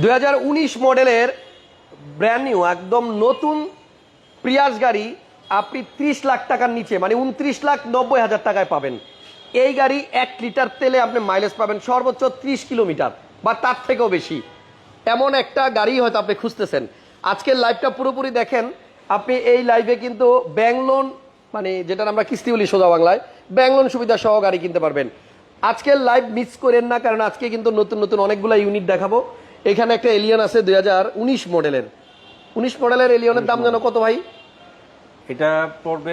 2019 মডেলের brand new একদম নতুন প্রিয়াস গাড়ি আপনি 30 লাখ টাকার নিচে মানে 29,90,000 টাকায় পাবেন। এই গাড়ি 1 লিটার তেলে আপনি মাইলেজ পাবেন সর্বোচ্চ 30 কিলোমিটার বা তার থেকেও বেশি। এমন একটা গাড়ি হয়তো আপনি খুঁজতেছেন। আজকের লাইভটা পুরোপুরি দেখেন। আপনি এই লাইভে কিন্তু ব্যাংক লোন মানে যেটা আমরা কিস্তি বলি সোজা বাংলায়, ব্যাংক লোন সুবিধা সহ গাড়ি কিনতে পারবেন। আজকের লাইভ মিস করেন না, কারণ আজকে কিন্তু নতুন নতুন অনেকগুলো ইউনিট দেখাবো। এখানে একটা এলিয়ন আছে 2019 মডেলের। 19 মডেলের এলিয়নের দাম যেন কত ভাই? এটা পড়বে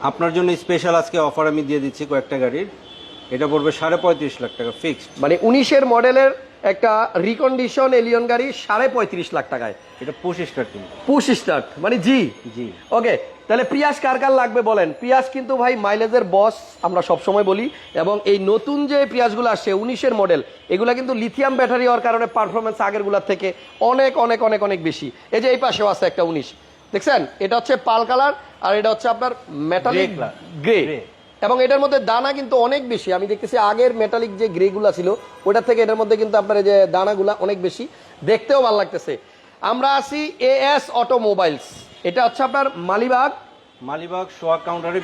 আপনার জন্য স্পেশাল আজকে অফার আমি দিয়ে দিচ্ছি কয়েকটা গাড়ির। এটা পড়বে 35.5 লাখ টাকা ফিক্সড। মানে 19-এর মডেলের একটা রিকন্ডিশন এলিয়ন গাড়ি 35.5 লাখ টাকায়। এটা পুশ স্টার্ট কিন্তু। পুশ স্টার্ট মানে জি জি ওকে। তাহলে প্রিয়াস কার কার লাগবে বলেন? প্রিয়াস কিন্তু ভাই মাইলেজের বস আমরা সবসময় বলি, এবং এই নতুন যে প্রিয়াসগুলো আসছে 19-এর মডেল, এগুলা কিন্তু লিথিয়াম ব্যাটারি হওয়ার কারণে পারফরমেন্স আগেরগুলোর থেকে অনেক অনেক অনেক অনেক বেশি। এই যে এই পাশেও আছে একটা 19, দেখছেন? এটা হচ্ছে পাল কালার আর এটা হচ্ছে আপনার মেটালিক গ্রে, এবং এটার মধ্যে দানা কিন্তু অনেক বেশি। আমি দেখতেছি আগের মেটালিক যে গ্রেগুলা ছিল ওটা থেকে এটার মধ্যে কিন্তু আপনার এই যে দানাগুলা অনেক বেশি, দেখতেও ভালো লাগতেছে। আমরা আছি এএস অটোমোবাইলস, এটা হচ্ছে আপনার মালিবাগ সোয়াগ কাউন্টারের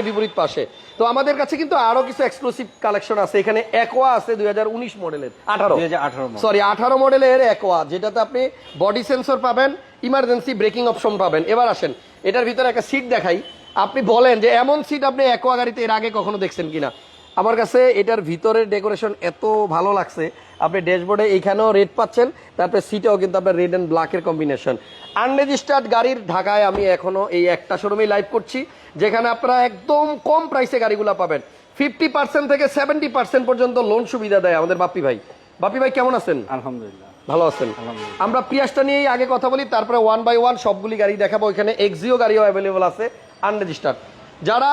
বিপরীত পাশে। তো আমাদের কাছে কিন্তু আরো কিছু এক্সক্লুসিভ কালেকশন আছে। এখানে একোয়া আছে 2019 মডেলের 18 মডেলের একোয়া, যেটাতে আপনি বডি সেন্সর পাবেন, ইমার্জেন্সি ব্রেকিং অপশন পাবেন। এবার আসেন এটার ভিতরে একটা সিট দেখাই, আপনি বলেন যে এমন সিট আপনি একোয়া গাড়িতে এর আগে কখনো দেখছেন কিনা। আমার কাছে এটার ভিতরের ডেকোরেশন এত ভালো লাগছে। আপনি ড্যাশবোর্ডে এইখানেও রেড পাচ্ছেন, তারপরে সিটেও কিন্তু আপনার রেড অ্যান্ড ব্ল্যাকের কম্বিনেশন। আনরেজিস্টার্ড গাড়ির ঢাকায় আমি এখনো এই একটা শোরুমেই লাইভ করছি, যেখানে আপনারা একদম কম প্রাইসে গাড়িগুলো পাবেন। 50% থেকে 70% পর্যন্ত লোন সুবিধা দেয় আমাদের বাপ্পি ভাই। বাপ্পি ভাই কেমন আছেন? আলহামদুলিল্লাহ ভালো আছেন। আমরা প্রিয়াসটা নিয়েই আগে কথা বলি, তারপরে 1 বাই 1 সবগুলি গাড়ি দেখাবো। এখানে এক্সিও গাড়িও অ্যাভেলেবল আছে আনরেজিস্টার্ড। যারা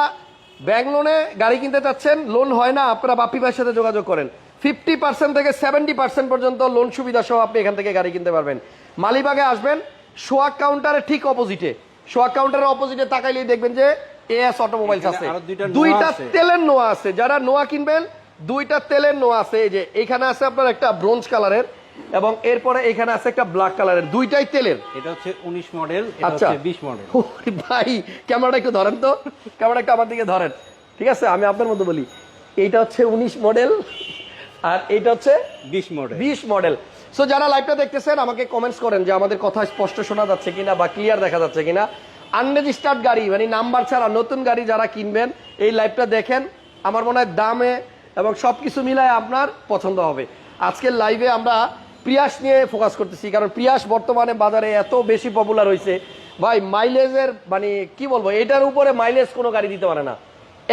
ব্যাংক লোনে গাড়ি কিনতে চাচ্ছেন, লোন হয় না, আপনারা বাপ্পি ভাইয়ের সাথে যোগাযোগ করেন। 50% থেকে 70% পর্যন্ত লোন সুবিধা সহ আপনি এখান থেকে গাড়ি কিনতে পারবেন। মালিবাগে আসবেন, সোয়াগ কাউন্টারের ঠিক অপোজিটে, সোয়াগ কাউন্টারের অপোজিটে তাকাইলেই দেখবেন যে এএস অটোমোবাইলস আছে। দুইটা তেলের নোয়া আছে, যারা নোয়া কিনবেন দুইটা তেলের নোয়া আছে। এই যে এখানে আছে আপনার একটা ব্রোঞ্জ কালারের, এবং এরপরে এখানে আছে একটা ব্ল্যাক কালারের, দুইটাই তেলের। এটা হচ্ছে 19 মডেল, এটা হচ্ছে 20 মডেল। ভাই ক্যামেরাটা একটু ধরেন তো, ক্যামেরাটা একটু আমার দিকে ধরেন, ঠিক আছে? আমি আপনার মতো বলি, এইটা হচ্ছে 19 মডেল আর এইটা হচ্ছে 20 মডেল। সো যারা লাইভটা দেখতেছেন আমাকে কমেন্টস করেন যে আমাদের কথা স্পষ্ট শোনা যাচ্ছে কিনা বা ক্লিয়ার দেখা যাচ্ছে কিনা। আনরেজিস্টার্ড গাড়ি মানে নাম্বার ছাড়া নতুন গাড়ি যারা কিনবেন এই লাইভটা দেখেন, আমার মনে হয় দামে এবং সবকিছু মিলায় আপনার পছন্দ হবে। আজকের লাইভে আমরা প্রিয়াস নিয়ে ফোকাস করতেছি, কারণ প্রিয়াস বর্তমানে বাজারে এত বেশি পপুলার হয়েছে ভাই, মাইলেজের মানে কি বলবো, এটার উপরে মাইলেজ কোনো গাড়ি দিতে পারে না।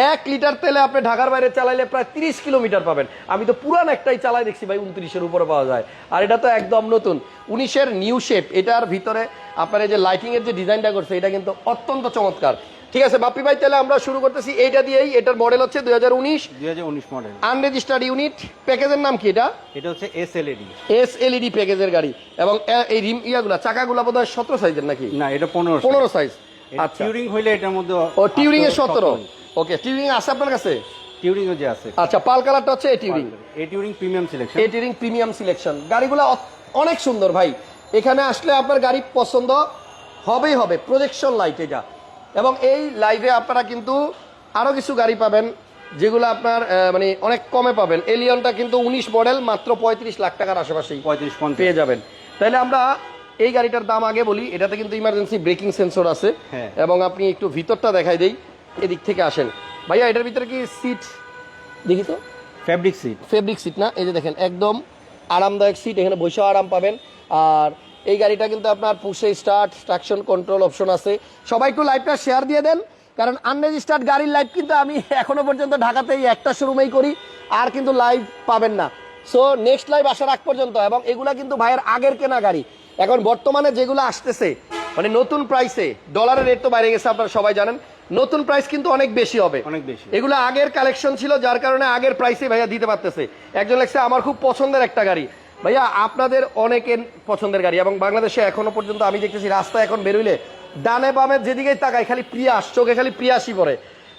1 লিটার তেলে আপনি ঢাকার বাইরে চালাইলে প্রায় 30 কিলোমিটার পাবেন। আমি তো পুরান একটাই চালাই দেখছি ভাই 29-এর উপরে পাওয়া যায়, আর এটা তো একদম নতুন 19-এর নিউ শেপ। এটার ভিতরে আপনার এই যে লাইটিং এর যে ডিজাইনটা করছে এটা কিন্তু অত্যন্ত চমৎকার। ঠিক আছে বাপ্পি ভাই, তাহলে আমরা শুরু করতেছি এইটা দিয়েই। এটার মডেল হচ্ছে 2019 মডেল, আনরেজিস্টার্ড ইউনিট। প্যাকেজের নাম কি? এটা হচ্ছে এসএলইডি প্যাকেজের গাড়ি, এবং এই রিম ইয়াগুলা চাকাগুলা বোধহয় 17 সাইজের নাকি? না, এটা 15 সাইজ। আচ্ছা, টিউরিং হইলে এটার মধ্যে ও টিউরিং এর 17। ওকে, টিউরিং আছে আপনার কাছে? টিউরিং যে আছে। আচ্ছা, পাল কালারটা হচ্ছে টিউরিং প্রিমিয়াম সিলেকশন। গাড়িগুলো অনেক সুন্দর ভাই, এখানে আসলে আপনার গাড়ি পছন্দ হবেই হবে। প্রজেকশন লাইট এটা, এবং এই লাইভে আপনারা কিন্তু আরো কিছু গাড়ি পাবেন যেগুলো আপনার মানে অনেক কমে পাবেন। এলিয়নটা কিন্তু 19 মডেল, মাত্র 35 লাখ টাকার আশেপাশেই 35 পেয়ে যাবেন। তাহলে আমরা এই গাড়িটার দাম আগে বলি। এটাতে কিন্তু ইমার্জেন্সি ব্রেকিং সেন্সর আছে, এবং আপনি একটু ভিতরটা দেখাই দেই, এদিক থেকে আসেন ভাইয়া। এটার ভিতরে কি সিট দেখি তো? ফেব্রিক সিট না, এই যে দেখেন একদম আরামদায়ক সিট, এখানে বসেও আরাম পাবেন। আর এই গাড়িটা কিন্তু আপনার পুশে স্টার্ট, ট্রাকশন কন্ট্রোল অপশন আছে। সবাই একটু লাইভটা শেয়ার দিয়ে দেন, কারণ আনরেজিস্টার্ড গাড়ির লাইভ কিন্তু আমি এখনো পর্যন্ত ঢাকাতে এই একটা শোরুমেই করি, আর কিন্তু লাইভ পাবেন না। সো নেক্সট লাইভ আসার আগ পর্যন্ত, এবং এগুলা কিন্তু ভাইয়ের আগের কেনা গাড়ি। এখন বর্তমানে যেগুলো আসতেছে মানে নতুন প্রাইসে, ডলারের রেট তো বাইরে গেছে আপনারা সবাই জানেন, নতুন প্রাইস কিন্তু অনেক বেশি হবে, অনেক বেশি। এগুলো আগের কালেকশন ছিল, যার কারণে আগের প্রাইসে ভাইয়া দিতে পারতেছে। একজন লেখছে আমার খুব পছন্দের একটা গাড়ি। ভাইয়া আপনাদের অনেকের পছন্দের গাড়ি, এবং বাংলাদেশে এখনো পর্যন্ত আমি দেখতেছি রাস্তায় এখন বেরোইলে ডানে বামে যেদিকেই তাকাই খালি প্রিয়াস, চোখে খালি প্রিয়াসই পড়ে।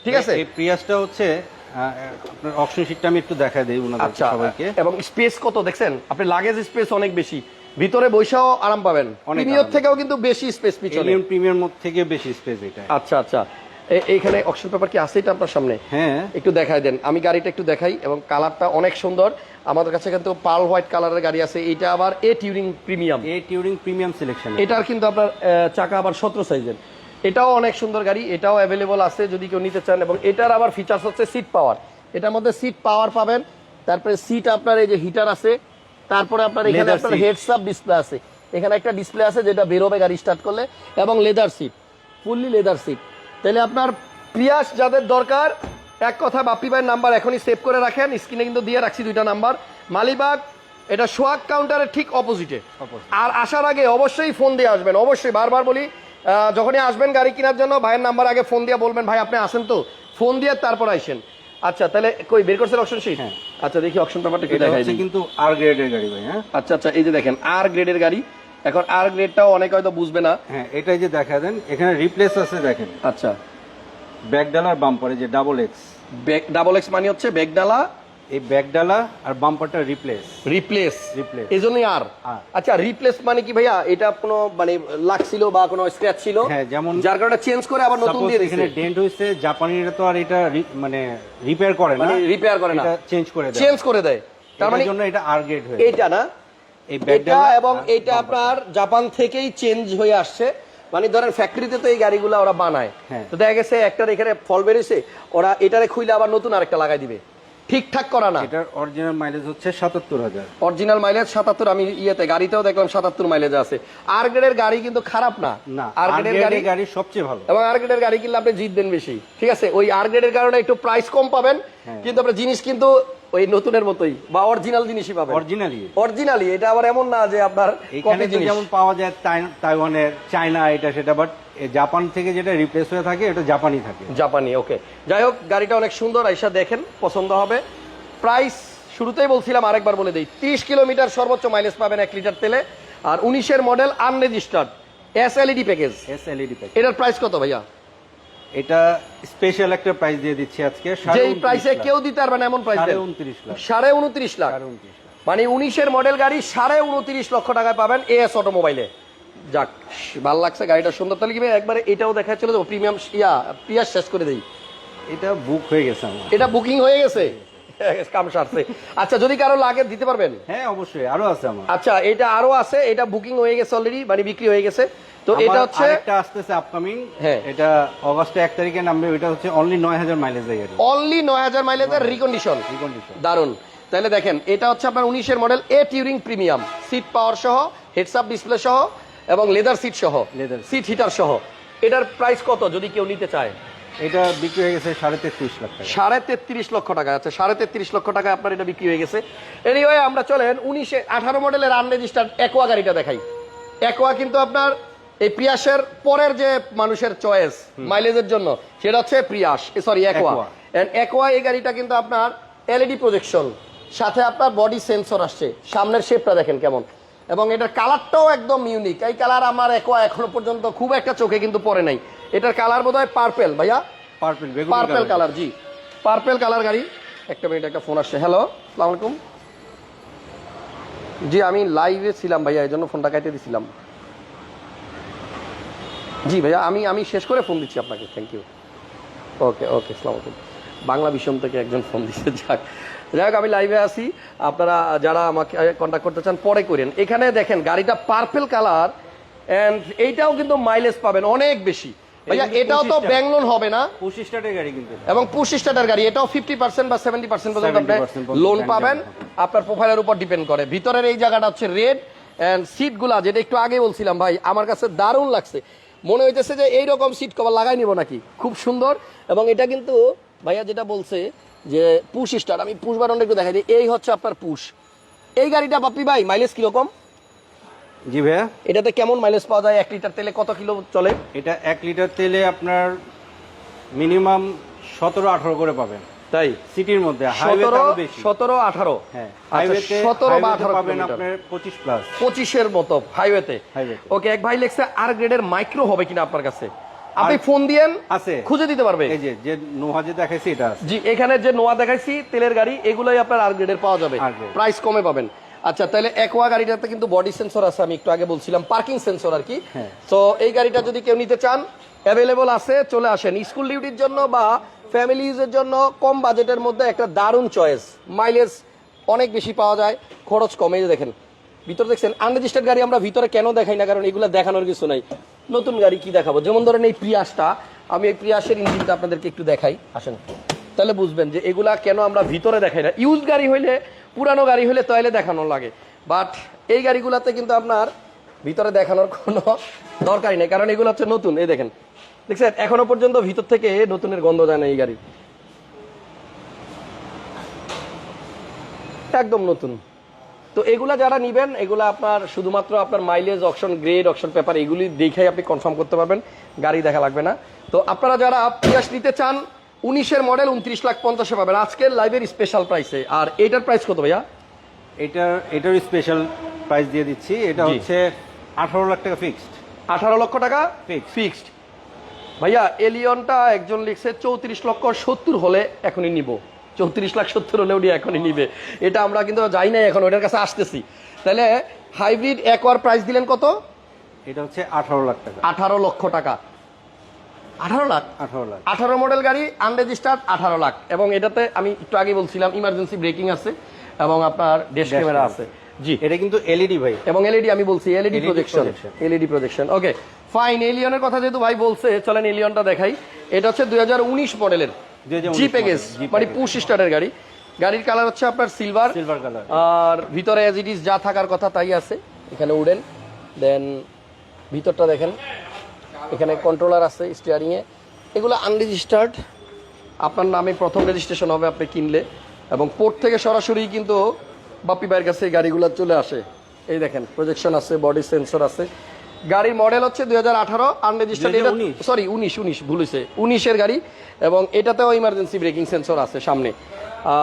ঠিক আছে, এই প্রিয়াসটা হচ্ছে আপনার অপশন শিটটা আমি একটু দেখা দেই ওনাদের আচ্ছা সবাইকে। এবং স্পেস কত দেখছেন আপনি, লাগেজ স্পেস অনেক বেশি, ভিতরে বৈশাও আরাম পাবেন, প্রিমিয়ার থেকেও কিন্তু বেশি স্পেস পিছনে, এলিয়ন প্রিমিয়ার থেকে বেশি স্পেস এটা। আচ্ছা আচ্ছা এইখানে অকশন পেপার কি আছে এটা আপনার সামনে? হ্যাঁ, একটু দেখাই দেন, আমি গাড়িটা একটু দেখাই, এবং কালারটা অনেক সুন্দর। আমাদের কাছে কিন্তু পার্ল হোয়াইট কালারের গাড়ি আছে, এইটা আবার এ টিউরিং প্রিমিয়াম, এই টিউরিং প্রিমিয়াম সিলেকশন। এটার কিন্তু আপনার চাকা আবার 17 সাইজের, এটাও অনেক সুন্দর গাড়ি, এটাও অ্যাভেলেবল আছে যদি কেউ নিতে চান। এবং এটার আবার ফিচার্স হচ্ছে সিট পাওয়ার, এটার মধ্যে সিট পাওয়ার পাবেন, তারপরে সিট আপনার এই যে হিটার আছে, তারপরে আপনার এখানে Leather আপনার seat। হেডস আপ ডিসপ্লে আছে, এখানে একটা ডিসপ্লে আছে যেটা বেরোবে গাড়ি স্টার্ট করলে, এবং leather seat, fully leather seat. তাহলে আপনার প্রিয়াস যাদের দরকার, এক কথা বাপ্পি ভাইয়ের নাম্বার এখনই সেভ করে রাখেন, স্ক্রিনে কিন্তু দিয়ে রাখছি দুইটা নাম্বার। মালিবাগ, এটা সোহাগ কাউন্টারের ঠিক অপোজিটে। আর আসার আগে অবশ্যই ফোন দিয়ে আসবেন, অবশ্যই বারবার বলি, যখনই আসবেন গাড়ি কেনার জন্য ভাইয়ের নাম্বার আগে ফোন দিয়ে বলবেন ভাই আপনি আসেন তো, ফোন দিয়ে তারপর আইসেন। আচ্ছা তাহলে কই বের করছেন অপশন শিট? হ্যাঁ। আচ্ছা দেখি অপশন পেপারটা একটু এটা দেখাই হচ্ছে দিই। কিন্তু আর গ্রেডের গাড়ি ভাই। হ্যাঁ, আচ্ছা আচ্ছা এই যে দেখেন আর গ্রেডের গাড়ি, এখন আর গ্রেডটাও অনেকে হয়তো বুঝবে না। হ্যাঁ, এটাই যে দেখা দেন, এখানে রিপ্লেস আছে দেখেন, আচ্ছা ব্যাকডালার বাম্পারে যে ডাবল এক্স, ডাবল এক্স মানে হচ্ছে ব্যাগডালা, এই ব্যাকডালা আর বাম্পারটা রিপ্লেস। Replace, Replace। এই জন্যই আর। আর। আচ্ছা রিপ্লেস মানে কি ভাইয়া, এটা কোনো মানে লাগছিল বা কোনো স্ক্র্যাচ ছিল, হ্যাঁ, যেমন যার কারণে চেঞ্জ করে আবার নতুন সাপোজ দিয়ে এখানে দিয়েছে, ডেন্ট হইছে, জাপানিরা তো আর এটা মানে রিপেয়ার করে না, মানে রিপেয়ার করে না, এটা চেঞ্জ করে দেয়, চেঞ্জ করে দেয়, তার মানে এর জন্য এটা আর গ্রেড হয়ে এইটা না, এই এটা ব্যাকডালা এবং এইটা আপনার জাপান থেকেই চেঞ্জ হয়ে আসছে। মানে ধরেন ফ্যাক্টরিতে তো এই গাড়িগুলো ওরা বানায়, হ্যাঁ। তো দেখা গেছে একটার এখানে ফল বেরিয়েছে, ওরা এটারে খুইলে আবার নতুন আরেকটা লাগাই দিবে, ঠিকঠাক করা না। এটার অরিজিনাল মাইলেজ হচ্ছে 77,000। অরিজিনাল মাইলেজ 77, আমি ইয়েতে গাড়িতেও দেখলাম 77 মাইলেজ আছে। আর গ্রেডের গাড়ি কিন্তু খারাপ না, না, আর আর গ্রেডের গাড়ি, গাড়ি সবচেয়ে ভালো, এবং আর গ্রেডের গাড়ি কিনলে আপনি জিতবেন বেশি, ঠিক আছে? ওই আর গ্রেডের কারণে একটু প্রাইস কম পাবেন, হ্যাঁ। কিন্তু আপনার জিনিস কিন্তু ওই নতুনের মতোই বা অরিজিনাল জিনিসই পাবেন, অরিজিনালি। অরিজিনালি। এটা আবার এমন না যে আপনার এখানে কপি তো জিনিস। যেমন পাওয়া যায় তাইওয়ানের, চায়না, এটা সেটা, বাট জাপান থেকে যেটা রিপ্লেস হয়ে থাকে এটা জাপানি থাকে, জাপানি। ওকে, যাই হোক গাড়িটা অনেক সুন্দর, আইসা দেখেন, পছন্দ হবে। প্রাইস শুরুতেই বলছিলাম, আরেকবার বলে দিই, 30 কিলোমিটার সর্বোচ্চ মাইলেজ পাবেন 1 লিটার তেলে, আর 19-এর মডেল আনরেজিস্টার্ড এসএলইডি প্যাকেজ। এসএলইডি প্যাকেজ। এটার প্রাইস কত ভাইয়া? এটা স্পেশাল একটা প্রাইস দিয়ে দিচ্ছি আজকে, যেই প্রাইসে কেউ দিতে পারবে না এমন প্রাইস দেন, 29 লাখ। 29.5 লাখ, 29 লাখ। মানে 19-এর মডেল গাড়ি 29.5 লক্ষ টাকায় পাবেন এএস অটোমোবাইলে। যাক, ভালো লাগছে, গাড়িটা সুন্দর। তাহলে কি ভাই একবারে এটাও দেখা চলে যাবো, প্রিমিয়াম প্রিয়াস শেষ করে দেই, এটা বুক হয়ে গেছে আমার। এটা বুকিং হয়ে গেছে, কাম সারছে। আচ্ছা যদি কারো লাগে দিতে পারবেন? হ্যাঁ অবশ্যই, আরো আছে আমার। আচ্ছা এটা আরো আছে, এটা বুকিং হয়ে গেছে অলরেডি, মানে বিক্রি হয়ে গেছে। তো এটা আমার হচ্ছে আরেকটা আসতেছে আপকামিং, হ্যাঁ। এটা অগস্টে 1 তারিখে নামবে, ওইটা হচ্ছে অনলি 9000 মাইলেজের গাড়ি, অনলি 9000 মাইলেজের রিকন্ডিশন। রিকন্ডিশন। দারুন। তাহলে দেখেন এটা হচ্ছে আপনার 19-এর মডেল এ টিউরিং প্রিমিয়াম, সিট পাওয়ার সহ, হেডস আপ ডিসপ্লে সহ, এবং লেদার সিট সহ, Leather সিট হিটার সহ। এটার প্রাইস কত যদি কেউ নিতে চায়? এটা বিক্রি হয়ে গেছে 33.5 লাখ টাকা। 33.5 লক্ষ টাকা। আচ্ছা 33.5 লক্ষ টাকায় আপনার এটা বিক্রি হয়ে গেছে। এনিওয়ে আমরা চলেন 18 মডেলের আনরেজিস্টার্ড একোয়া গাড়িটা দেখাই। একোয়া কিন্তু আপনার এই প্রিয়াসের পরের যে মানুষের চয়েস মাইলেজের জন্য, সেটা হচ্ছে Prius, sorry Aqua. Aqua। And Aqua এই গাড়িটা কিন্তু আপনার এলইডি প্রজেকশন, সাথে আপনার বডি সেন্সর আসছে, সামনের শেপটা দেখেন কেমন, এবং এটার কালারটাও একদম ইউনিক। এই কালার আমার একোয়া এখনো পর্যন্ত খুব একটা চোখে কিন্তু পড়ে নাই। এটার কালার বোধহয় পার্পেল ভাইয়া, পার্পল, বেগুনি পার্পেল কালার। কালার, জি পার্পেল কালার গাড়ি। একটা মিনিট, একটা ফোন আসছে। হ্যালো, আসসালামু আলাইকুম। জি আমি লাইভে ছিলাম ভাইয়া, এই জন্য ফোনটা কেটে দিছিলাম। জি ভাইয়া আমি শেষ করে ফোন দিচ্ছি আপনাকে, থ্যাংক ইউ। ওকে ওকে, আসসালামু আলাইকুম। বাংলা বিষম থেকে একজন ফোন দিচ্ছে। যাই হোক আমি লাইভে আছি, আপনারা যারা আমাকে কন্ট্যাক্ট করতে চান পরে করেন। এখানে দেখেন গাড়িটা পার্পেল কালার, অ্যান্ড এইটাও কিন্তু মাইলেজ পাবেন অনেক বেশি ভাইয়া। এটাও তো ব্যাংক লোন হবে না, 25 স্টার্টের গাড়ি কিন্তু এটা। এবং পুশ স্টার্টার গাড়ি, এটাও 50% বা 70% পর্যন্ত আপনি 70% পর্যন্ত লোন bank পাবেন, দেওয়া হবে। আপনার প্রোফাইলের উপর ডিপেন্ড করে। ভিতরের এই জায়গাটা হচ্ছে রেড, এন্ড সিটগুলা যেটা একটু আগে বলছিলাম ভাই, আমার কাছে দারুণ লাগছে। মনে হইতেছে যে এইরকম সিট কভার লাগাই নিব নাকি, খুব সুন্দর। এবং এটা কিন্তু ভাইয়া যেটা বলছে যে পুশ স্টার্ট, আমি পুশ বাটনটা একটু দেখাই দিই। এই হচ্ছে আপনার পুশ। এই গাড়িটা বাপ্পি ভাই মাইলেজ কিরকম? জি ভাইয়া, এটাতে কেমন মাইলেজ পাওয়া যায়? 1 লিটার তেলে কত কিলো চলে? এটা 1 লিটার তেলে আপনার মিনিমাম 17-18 করে পাবেন, তাই সিটির মধ্যে। হাইওয়েতে আরো বেশি, 17-18। হ্যাঁ হাইওয়েতে 17 বা 18 পাবেন কিলোমিটার, আপনার 25 প্লাস। 25-এর মতো হাইওয়েতে। হাইওয়েতে। ওকে, এক ভাই লেখছে আর গ্রেডের মাইক্রো হবে কিনা আপনার কাছে? আপনি ফোন দিয়েন আছে খুঁজে দিতে পারবে। এই যে নোহা যে দেখাইছি এটা আছে। জি, এখানে যে নোয়া দেখাইছি তেলের গাড়ি, এগুলোই আপনার আর গ্রেডের পাওয়া যাবে, R grade। প্রাইস কমে পাবেন। আচ্ছা, তাহলে একোয়া গাড়িটাতে কিন্তু বডি সেন্সর আছে, আমি একটু আগে বলছিলাম পার্কিং সেন্সর আর কি। হ্যাঁ। তো এই গাড়িটা যদি কেউ নিতে চান অ্যাভেলেবল আছে, চলে আসেন। স্কুল ডিউটির জন্য বা ফ্যামিলি ইউজের জন্য কম বাজেটের মধ্যে একটা দারুণ চয়েস, মাইলেজ অনেক বেশি পাওয়া যায়, খরচ কমে। এই যে দেখেন ভিতরে দেখছেন, আনরেজিস্টার্ড গাড়ি আমরা ভিতরে কেন দেখাই না, কারণ এগুলো দেখানোর কিছু নাই। নতুন গাড়ি কি দেখাবো, যেমন ধরেন এই প্রিয়াসটা, আমি এই প্রিয়াসের ইঞ্জিনটা আপনাদেরকে একটু দেখাই, আসেন, তাহলে বুঝবেন যে এগুলা কেন আমরা ভিতরে দেখাই না। ইউজ গাড়ি হইলে, পুরানো গাড়ি হইলে তাহলে দেখানো লাগে, বাট এই গাড়িগুলোতে কিন্তু আপনার ভিতরে দেখানোর কোনো দরকারই নেই, কারণ এগুলো হচ্ছে নতুন। এই দেখেন, দেখছেন এখনো পর্যন্ত ভিতর থেকে নতুনের গন্ধ যায় না এই গাড়ি, একদম নতুন। তো এগুলা যারা নিবেন, এগুলা আপনার শুধুমাত্র আপনার mileage, auction grade, auction paper এগুলি দেখেই আপনি কনফার্ম করতে পারবেন, গাড়ি দেখা লাগবে না। তো আপনারা যারা প্রিয়াস নিতে চান 19-এর মডেল 29,50,000 পাবেন আজকের লাইভের স্পেশাল প্রাইসে। আর এটার প্রাইস কত ভাইয়া? এটার স্পেশাল প্রাইস দিয়ে দিচ্ছি, এটা জি। হচ্ছে 18 লাখ টাকা ফিক্সড। 18 লক্ষ টাকা Fixed। ফিক্সড। ভাইয়া এলিয়নটা একজন লিখছে 34,70,000 হলে এখনই নিব, 34,70,000 হলে উনি এখনই নিবে। এটা আমরা কিন্তু যাই নাই এখন, ওটার কাছে আসতেছি। তাহলে হাইব্রিড একোয়ার প্রাইস দিলেন কত? এটা হচ্ছে 18 লাখ টাকা। 18 লক্ষ টাকা। 18 লাখ? 18 লাখ। 18 মডেল গাড়ি, আনরেজিস্টার্ড, 18 লাখ। এবং এটাতে আমি একটু আগে বলছিলাম ইমার্জেন্সি ব্রেকিং আছে এবং আপনার ড্যাশ ক্যামেরা আছে। জি, এটা কিন্তু এলইডি ভাই, এবং এলইডি, আমি বলছি LED LED projection, projection। LED projection. Okay fine, এলিয়নের কথা যেহেতু ভাই বলছে, চলেন এলিয়নটা দেখাই। এটা হচ্ছে 2019 মডেলের 2019 জি প্যাকেজ, model, G মানে package। পুশ স্টার্টের গাড়ি। গাড়ির কালার হচ্ছে আপনার সিলভার, সিলভার কালার। আর ভিতরে অ্যাজ ইট ইজ যা থাকার কথা তাই আছে। এখানে উডেন, দেন ভিতরটা দেখেন, এখানে কন্ট্রোলার আছে স্টিয়ারিং এ। এগুলো আনরেজিস্টার্ড, আপনার নামে প্রথম রেজিস্ট্রেশন হবে আপনি কিনলে, এবং পোর্ট থেকে সরাসরি কিন্তু বাপ্পি ভাইয়ের কাছে এই গাড়িগুলো চলে আসে। এই দেখেন প্রজেকশন আছে, বডি সেন্সর আছে। গাড়ির মডেল হচ্ছে 2018, আনরেজিস্টার্ড। এটা 2019 সরি 19 ভুল হয়েছে, 19-এর গাড়ি, এবং এটাতেও ইমার্জেন্সি ব্রেকিং সেন্সর আছে সামনে।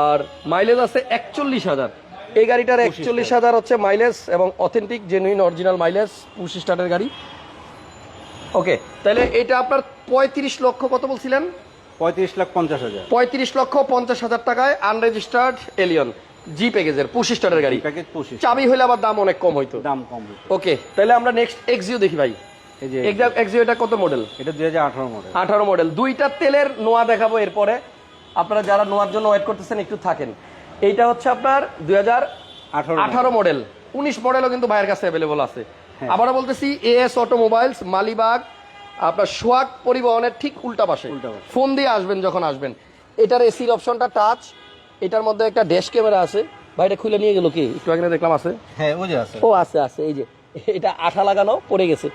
আর মাইলেজ আছে 41,000। এই গাড়িটার 41,000 হচ্ছে মাইলেজ, এবং authentic genuine original mileage, push স্টার্টের গাড়ি। ওকে, তাহলে এটা আপনার 35 লক্ষ কত বলছিলেন? 35,50,000 35,50,000 টাকায় আনরেজিস্টার্ড এলিয়ন জি প্যাকেজের পুশ স্টারের গাড়ি। প্যাকেজ 25, চাবি হলে আবার দাম অনেক কম হইতো। দাম কম। ওকে, তাহলে আমরা নেক্সট এক্সিও দেখি ভাই। এই যে এক্সিও, এটা কত মডেল? এটা 2018 মডেল। 18 মডেল। দুইটা তেলের নোয়া দেখাবো এরপরে, আপনারা যারা নোয়ার জন্য ওয়েট করতেছেন একটু থাকেন। এইটা হচ্ছে আপনার 2018 মডেল, 19 মডেলও কিন্তু ভাইয়ের কাছে অ্যাভেলেবল আছে। হ্যাঁ। আবারও বলতেছি, এএস অটোমোবাইলস, মালিবাগ, আপনার সোহাগ পরিবহনের ঠিক উল্টা পাশে। ফোন দিয়ে আসবেন যখন আসবেন। এটার এসির অপশনটা টাচ, এটার মধ্যে একটা ড্যাশ ক্যামেরা আছে। ভাইটা খুলে নিয়ে গেল কি? একটু আগে না দেখলাম আছে। হ্যাঁ, ওই যে আছে। ও আছে আছে, এই যে এটা আঠা লাগানো পড়ে গেছে।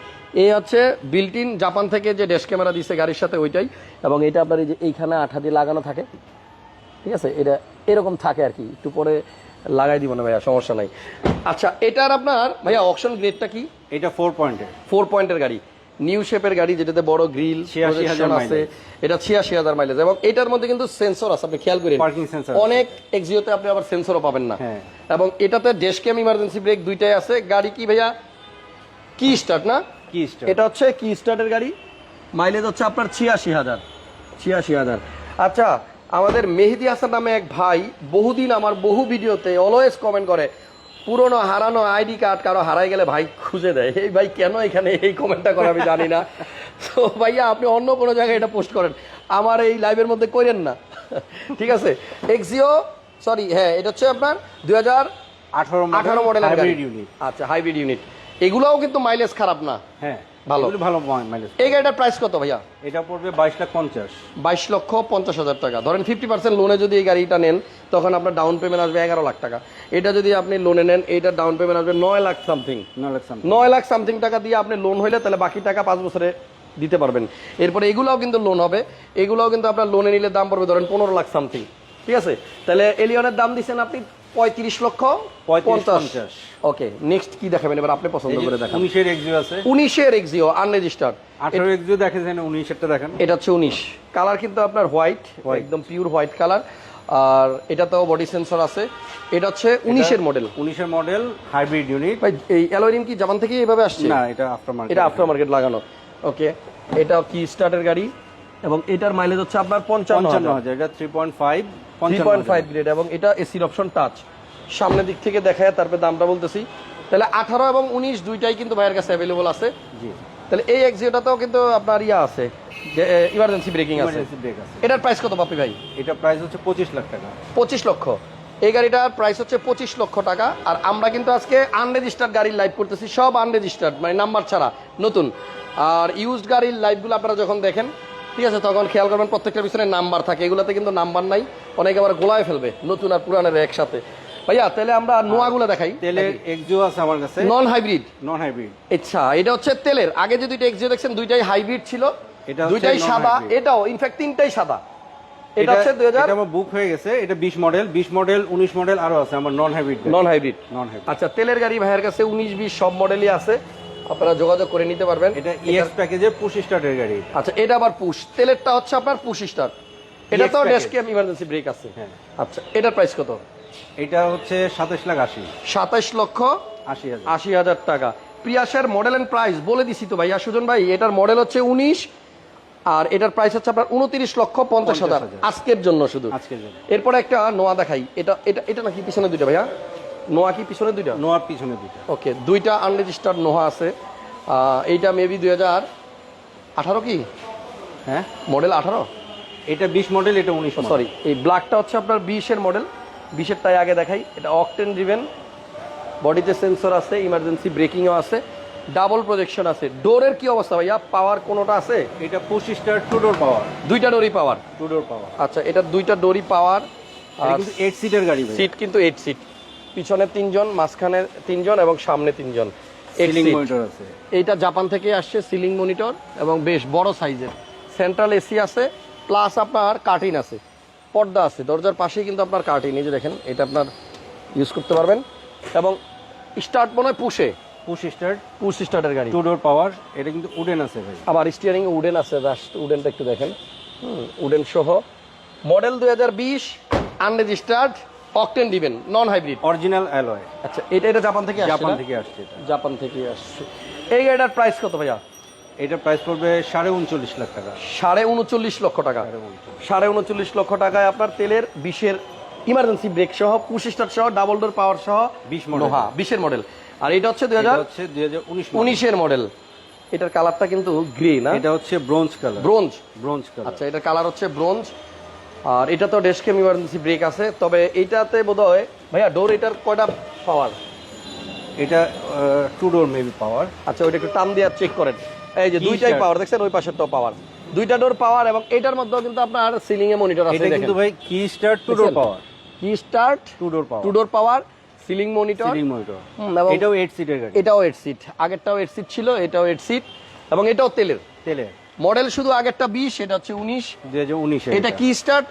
এই হচ্ছে বিল্ট ইন জাপান থেকে যে ড্যাশ ক্যামেরা দিছে গাড়ির সাথে, ওইটাই। এবং এটা আপনার এই যে এইখানে আঠা দিয়ে লাগানো থাকে, ঠিক আছে? এটা এরকম থাকে আর কি, একটু পরে লাগাই দিব না ভাইয়া, সমস্যা নাই। আচ্ছা, এটার আপনার ভাইয়া অকশন গ্রেডটা কি? এটা 4 পয়েন্টের। 4 পয়েন্টের গাড়ি, নিউ শেপের গাড়ি, যেটাতে বড় গ্রিল 86,000 আছে। এটা 86,000 মাইলেজ, এবং এটার মধ্যে কিন্তু সেন্সর আছে, আপনি খেয়াল করেন। পার্কিং সেন্সর অনেক এক্সিওতে আপনি আবার সেন্সরও পাবেন না। হ্যাঁ। এবং এটাতে ড্যাশ ক্যাম, ইমার্জেন্সি ব্রেক দুইটাই আছে। গাড়ি কি ভাইয়া? কি স্টার্ট না? কি স্টার? এটা হচ্ছে কি স্টার্টের গাড়ি, মাইলেজ হচ্ছে আপনার 86,000। আচ্ছা, আমাদের মেহেদি হাসান নামে এক ভাই বহুদিন আমার বহু ভিডিওতে অলওয়েজ কমেন্ট করে, পুরনো হারানো আইডি কার্ড কারো হারাই গেলে ভাই খুঁজে দেয়। এই ভাই কেন এখানে এই কমেন্টটা করে আমি জানি না। তো ভাইয়া আপনি অন্য কোনো জায়গায় এটা পোস্ট করেন, আমার এই লাইভের মধ্যে করেন না। ঠিক আছে, এক্সিও, সরি, হ্যাঁ, এটা হচ্ছে আপনার 2018 মডেলের গাড়ি। Hybrid unit. আচ্ছা, হাইব্রিড ইউনিট। এগুলাও কিন্তু মাইলেজ খারাপ না, হ্যাঁ, ভালো। এগুলো ভালো মাইলেজ। এই গাড়িটার প্রাইস কত ভাইয়া? এটা পড়বে 22,50,000। 22,50,000 টাকা। ধরেন 50% লোনে যদি এই গাড়িটা নেন, তখন আপনার ডাউন পেমেন্ট আসবে 11 লাখ টাকা। এটা যদি আপনি লোনে নেন, এইটার ডাউন পেমেন্ট আসবে 9 লাখ সামথিং। 9 লাখ সামথিং টাকা দিয়ে আপনি লোন হইলে তাহলে বাকি টাকা 5 বছরে দিতে পারবেন। এরপরে এগুলাও কিন্তু লোন হবে, এগুলাও কিন্তু আপনার লোনে নিলে দাম পড়বে ধরেন 15 লাখ সামথিং। ঠিক আছে, তাহলে এলিয়নের দাম দিচ্ছেন আপনি 35,50,000। ওকে, নেক্সট কি দেখাবেন এবার? আপনি পছন্দ করে দেখান। 19-এর এক্সিও আছে। 19-এর এক্সিও আনরেজিস্টার্ড। 18 এক্সিও দেখেছেন, 19-এরটা দেখেন। এটা হচ্ছে 19 কালার, কিন্তু আপনার হোয়াইট, একদম পিওর হোয়াইট কালার। আর এটাতেও বডি সেন্সর আছে। এটা হচ্ছে 19-এর মডেল। 19-এর মডেল, হাইব্রিড ইউনিট। ভাই এই অ্যালয় রিম কি জাপান থেকে এইভাবে আসছে? না, এটা আফটার মার্কেট। এটা আফটার মার্কেট লাগানো। ওকে, এটাও কি স্টার্টের গাড়ি এবং এটার মাইলেজ হচ্ছে আপনার 55,000 এটা 3.5 3.5 গ্রেড এবং এটা এসির অপশন টাচ। সামনের দিক থেকে দেখায় তারপরে দামটা বলতেছি। তাহলে 18 এবং 19 দুইটাই কিন্তু ভাইয়ের কাছে অ্যাভেলেবল আছে। জি। তাহলে এই এক্সিওটাতেও কিন্তু আপনার ইয়া আছে, ইমার্জেন্সি ব্রেকিং আছে। Emergency brake আছে। এটার প্রাইস কত বাপি ভাই? এটা প্রাইস হচ্ছে 25 লাখ টাকা। 25 লক্ষ। এই গাড়িটার প্রাইস হচ্ছে 25 লক্ষ টাকা। আর আমরা কিন্তু আজকে আনরেজিস্টার্ড গাড়ির লাইভ করতেছি, সব আনরেজিস্টার্ড, মানে নাম্বার ছাড়া নতুন। আর ইউজড গাড়ির লাইভগুলো আপনারা যখন দেখেন, ঠিক আছে, তখন খেয়াল করবেন প্রত্যেকটার পিছনে নাম্বার থাকে, এগুলোতে কিন্তু নাম্বার নাই, অনেকে আবার গোলায় ফেলবে নতুন আর পুরানের একসাথে। ভাইয়া তাহলে আমরা নোয়াগুলো দেখাই। তেলের এক্সিও আছে আমার কাছে, নন হাইব্রিড। Non hybrid. আচ্ছা, এটা হচ্ছে তেলের। আগে যে দুইটা এক্সিও দেখছেন দুইটাই হাইব্রিড ছিল, এটা হচ্ছে দুইটাই সাদা, non-hybrid। এটাও ইনফ্যাক্ট তিনটাই সাদা। এটা হচ্ছে এটা আমার বুক হয়ে গেছে। এটা 20 মডেল, 19 মডেল আরো আছে আমার non hybrid. Non hybrid. Non hybrid. আচ্ছা, তেলের গাড়ি ভাইয়ের কাছে 19-20 সব মডেলই আছে, আপনারা যোগাযোগ করে নিতে পারবেন। এটা ইএক্স প্যাকেজে পুশ স্টার্টের গাড়ি। আচ্ছা, এটা আবার পুশ, তেলেরটা হচ্ছে আপনার পুশ স্টার্ট। এটা তো package। Dash cam emergency brake আছে। হ্যাঁ। আচ্ছা, এটার প্রাইস কত? এটা হচ্ছে 27 লাখ 80 27 লক্ষ 80 হাজার। 80,000 টাকা। প্রিয়াসের মডেল এন্ড প্রাইস বলে দিছি তো ভাইয়া সুজন ভাই। এটার মডেল হচ্ছে 19 আর এটার প্রাইস হচ্ছে আপনার 29,50,000 আজকের জন্য শুধু। আজকের জন্য। এরপরে একটা নোয়া দেখাই। এটা এটা এটা নাকি পিছনে দুইটা ভাইয়া? নোয়া কি পিছনে দুইটা? নোয়ার পিছনে দুইটা। ওকে, দুইটা আনরেজিস্টার্ড নোহা আছে। এইটা মেবি 2018 কি হ্যাঁ, মডেল? 18। এটা 20 মডেল, এটা 19 মডেল। সরি, এই ব্ল্যাকটা হচ্ছে আপনার 20-এর মডেল। 20-এরটাই আগে দেখাই। এটা অকটেন ড্রিভেন, বডিতে সেন্সর আছে, ইমার্জেন্সি ব্রেকিংও আছে, ডাবল প্রজেকশন আছে। ডোরের কি অবস্থা ভাইয়া? পাওয়ার কোনোটা আছে? এটা পুশ স্টার টু ডোর পাওয়ার। দুইটা ডোরই পাওয়ার। টু ডোর পাওয়ার। আচ্ছা, এটা দুইটা ডোরই পাওয়ার। এটা কিন্তু 8 সিটের গাড়ি ভাই। সিট কিন্তু 8 সিট, পিছনে 3 জন, মাঝখানে 3 জন এবং সামনে 3 জন। সিলিং মনিটর আছে। এইটা জাপান থেকে আসছে, সিলিং মনিটর এবং বেশ বড় সাইজের। সেন্ট্রাল এসি আছে, প্লাস আপনার কার্টিন আছে, পর্দা আছে দরজার পাশেই কিন্তু আপনার কার্টিন। এই যে দেখেন, এটা আপনার ইউজ করতে পারবেন। এবং স্টার্ট মনে হয় পুশে, পুশ স্টার্ট পুশ স্টার্টের গাড়ি। টু ডোর পাওয়ার। এটা কিন্তু উডেন আছে ভাই। আবার স্টিয়ারিং উডেন আছে, জাস্ট উডেনটা একটু দেখেন, উডেন সহ। Model 2020, unregistered, octane ডিভেন, non hybrid, original alloy. আচ্ছা, এটা জাপান থেকে আসছে জাপান না? থেকে আসছে এটা। জাপান থেকে আসছে। এই গাড়িটার প্রাইস কত ভাইয়া? এটা প্রাইস পড়বে 39.5 লাখ টাকা। 39.5 লক্ষ টাকা। 39.5 লক্ষ টাকায় আপনার তেলের 20-এর ইমার্জেন্সি ব্রেক সহ, পুশ স্টার্ট সহ, ডাবল ডোর পাওয়ার সহ, 20 মডেল। নোহা 20-এর মডেল। আর এটা হচ্ছে এটা হচ্ছে 2019 মডেল। 2019-এর মডেল। এটার কালারটা কিন্তু গ্রে না? এটা হচ্ছে bronze colour. Bronze. Bronze colour. আচ্ছা, এটার কালার হচ্ছে ব্রোঞ্জ। আর এটা তো ড্যাশক্যাম ইমার্জেন্সি ব্রেক আছে, তবে এইটাতে বোধহয় ভাইয়া ডোর এটার কয়টা পাওয়ার? এটা টু ডোর মেবি পাওয়ার। আচ্ছা, ওইটা একটু টান দিয়ে চেক করেন। এই যে দুইটাই পাওয়ার, দেখছেন ওই পাশেরটাও পাওয়ার, দুইটা ডোর পাওয়ার। এবং এটার মধ্যেও কিন্তু আপনার সিলিং এ মনিটর আছে। এটা দেখেন কিন্তু ভাই কি স্টার্ট টু ডোর পাওয়ার। কি স্টার্ট টু ডোর পাওয়ার। টু ডোর পাওয়ার, সিলিং মনিটর, সিলিং মনিটর। এবং এটাও 8 সিটের গাড়ি। এটাও 8 সিট। আগেরটাও 8 সিট ছিল, এটাও 8 সিট এবং এটাও তেলের তেলে মডেল। শুধু আগেরটা 20, এটা হচ্ছে 19। 2019 এটা কি স্টার্ট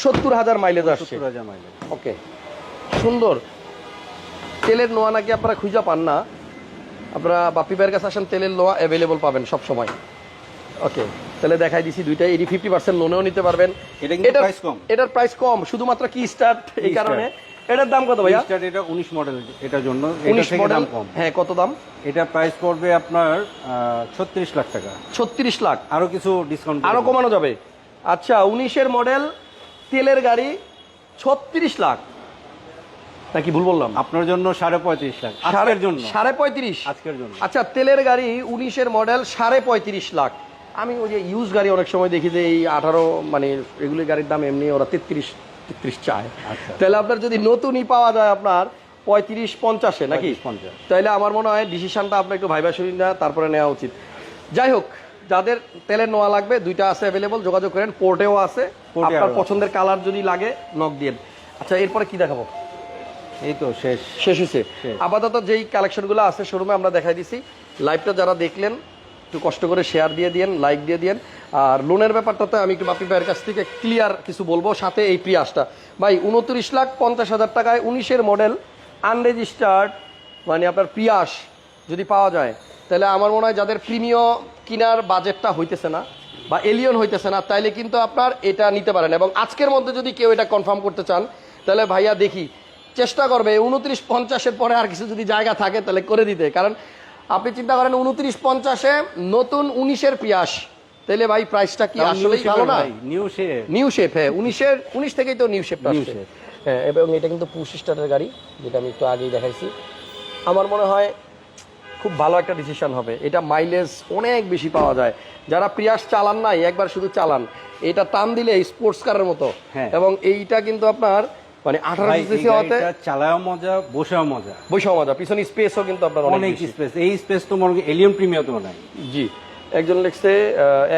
69,000 মাইলেজ আসছে। 70,000 মাইলেজ। ওকে, সুন্দর। তেলের নোয়া নাকি আপনারা খুঁজে পান না, আপনারা বাপ্পি ভাইয়ের কাছে আসেন, তেলের নোয়া অ্যাভেলেবল পাবেন সব সময়। ওকে, তাহলে দেখাই দিছি দুইটাই। এটি 50% লোনেও নিতে পারবেন। এটা কিন্তু প্রাইস কম। এটার প্রাইস কম, শুধুমাত্র কি স্টার্ট এই কারণে। এটার দাম কত ভাইয়া? স্টার্ট এটা 19 মডেল, এটার জন্য 19 এটা থেকে মডেল। দাম কম। হ্যাঁ, কত দাম? এটা প্রাইস পড়বে আপনার 36 লাখ টাকা। 36 লাখ। আরো কিছু ডিসকাউন্ট আরো কমানো যাবে। আচ্ছা, 19-এর মডেল তেলের গাড়ি 36 লাখ, নাকি ভুল বললাম? আপনার জন্য 35.5 লাখ আজকের জন্য। 35.5 আজকের জন্য। আচ্ছা, তেলের গাড়ি 19-এর মডেল 35.5 লাখ। আমি ওই যে ইউজ গাড়ি অনেক সময় দেখি যে এই 18, মানে এগুলি গাড়ির দাম এমনি ওরা 33 চায়। আচ্ছা। তাহলে আপনার যদি নতুনই পাওয়া যায় আপনার 35-50-এ নাকি, 50। তাহলে আমার মনে হয় ডিসিশনটা আপনার একটু ভাইবা শুনি না, তারপরে নেওয়া উচিত। যাই হোক, যাদের তেলের নোয়া লাগবে দুইটা আছে অ্যাভেলেবল, যোগাযোগ করেন। পোর্টেও আছে, আপনার পছন্দের কালার যদি লাগে নক দিয়ে। আচ্ছা, এরপরে কি দেখাবো? এই তো শেষ হয়েছে। আপাতত যেই কালেকশনগুলো আছে শোরুমে আমরা দেখাই দিছি। লাইভটা যারা দেখলেন একটু কষ্ট করে শেয়ার দিয়ে দিয়েন, লাইক দিয়ে দিয়েন। আর লোনের ব্যাপারটাতে আমি একটু বাপ্পি ভাইয়ের কাছ থেকে ক্লিয়ার কিছু বলবো, সাথে এই প্রিয়াসটা ভাই 29,50,000 টাকায় 19-এর মডেল আনরেজিস্টার্ড, মানে আপনার প্রিয়াস যদি পাওয়া যায়, তাহলে আমার মনে হয় যাদের প্রিমিয়াম কেনার বাজেটটা হইতেছে না বা এলিয়ন হইতেছে না, তাইলে কিন্তু আপনার এটা নিতে পারেন। এবং আজকের মধ্যে যদি কেউ এটা কনফার্ম করতে চান, তাহলে ভাইয়া দেখি চেষ্টা করবে 29-50-এর পরে আর কিছু যদি জায়গা থাকে তাহলে করে দিতে। কারণ আপনি চিন্তা করেন 29-50-এ নতুন 19-এর প্রিয়াস তাহলে ভাই প্রাইসটা কি আসলেই ভালো না? নিউ শেপ, নিউ শেপ, হ্যাঁ 19 থেকেই তো নিউ শেপটা আসছে। হ্যাঁ, এবং এটা কিন্তু পুশ স্টার্টের গাড়ি, যেটা আমি একটু আগেই দেখাইছি। আমার মনে হয় খুব ভালো একটা ডিসিশন হবে। এটা মাইলেজ অনেক বেশি পাওয়া যায়। যারা প্রিয়াস চালান নাই, একবার শুধু চালান, এটা টান দিলে স্পোর্টস কারের মতো। হ্যাঁ। এবং এইটা কিন্তু আপনার মানে 18 সিসি হওয়াতে চালাও মজা, বসেও মজা, বৈশাখ মজা, পিছনে স্পেসও কিন্তু আপনার অনেক স্পেস। এই স্পেস তো মনে এলিয়ন প্রিমিয়ামও নাই। জি, একজন লিখছে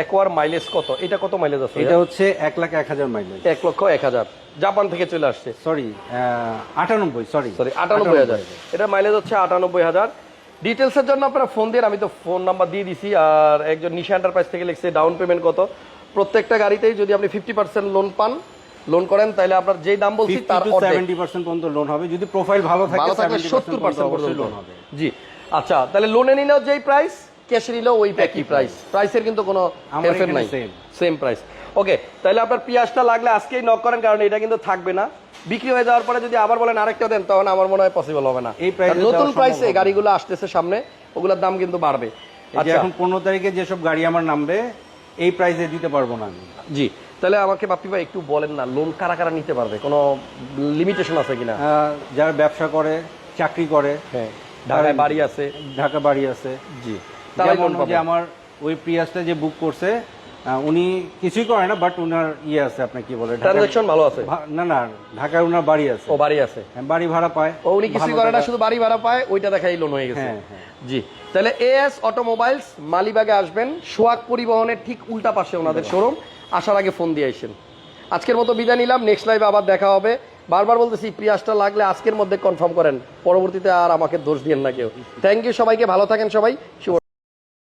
একোয়ার মাইলেজ কত, এটা কত মাইলেজ আছে? এটা হচ্ছে 1,01,000 মাইলেজ, 1,01,000, জাপান থেকে চলে আসছে। সরি 98,000, এটা মাইলেজ হচ্ছে 98,000। ডিটেলসের জন্য আপনারা ফোন দিয়ে, আমি তো ফোন নাম্বার দিয়ে দিছি। আর একজন নিশা এন্টারপ্রাইজ থেকে লিখছে ডাউন পেমেন্ট কত। প্রত্যেকটা গাড়িতেই যদি আপনি 50% লোন পান, লোন করেন, তাহলে আপনার যেই দাম বলছি তার 70% পর্যন্ত লোন হবে। যদি প্রোফাইল ভালো থাকে 70% পর্যন্ত লোন হবে। জি, আচ্ছা, তাহলে লোনে নিলেও যেই প্রাইস, ক্যাশে নিলেও ওই একই প্রাইস, প্রাইসের কিন্তু কোনো হেরফের নাই, সেম প্রাইস। ওকে, তাহলে আপনার পিয়াজটা লাগলে আজকেই নক করেন, কারণ এটা কিন্তু থাকবে না। বিক্রি হয়ে যাওয়ার পরে যদি আবার বলেন আরেকটা দেন, তখন আমার মনে হয় পসিবল হবে না। এই প্রাইসে নতুন প্রাইসে গাড়িগুলো আসতেছে সামনে, ওগুলোর দাম কিন্তু বাড়বে। আচ্ছা, এখন 15 তারিখে যেসব গাড়ি আমার নামবে এই প্রাইসে দিতে পারবো না আমি। জি, তাহলে আমাকে বাপ্পি ভাই একটু বলেন না, লোন কারা কারা নিতে পারবে, কোনো লিমিটেশন আছে কিনা? যারা ব্যবসা করে, চাকরি করে, হ্যাঁ, ঢাকায় বাড়ি আছে, ঢাকা বাড়ি আছে, জি, যেমন যে আমার ওই প্রিয়াসটা যে বুক করছে, উনি কিছুই করে না, বাট উনার ইয়ে আছে, আপনার কি বলে, ট্রানজাকশন ভালো আছে। না, ঢাকায় উনার বাড়ি আছে। ও, বাড়ি আছে, বাড়ি ভাড়া পায়। ও, উনি কিছুই করে না, শুধু বাড়ি ভাড়া পায়, ওইটা দেখাই লোন হয়ে গেছে। জি, তাহলে এএস অটোমোবাইলস, মালিবাগে আসবেন, সোহাগ পরিবহনের ঠিক উল্টা পাশে ওনাদের শোরুম। আসার আগে ফোন দিয়ে আসেন। আজকের মতো বিদায় নিলাম, নেক্সট লাইভে আবার দেখা হবে। বারবার বলতেছি, প্রিয়াসটা লাগলে আজকের মধ্যে কনফার্ম করেন, পরবর্তীতে আর আমাকে দোষ দিয়েন না কেউ। থ্যাংক ইউ সবাইকে, ভালো থাকেন সবাই। শুভ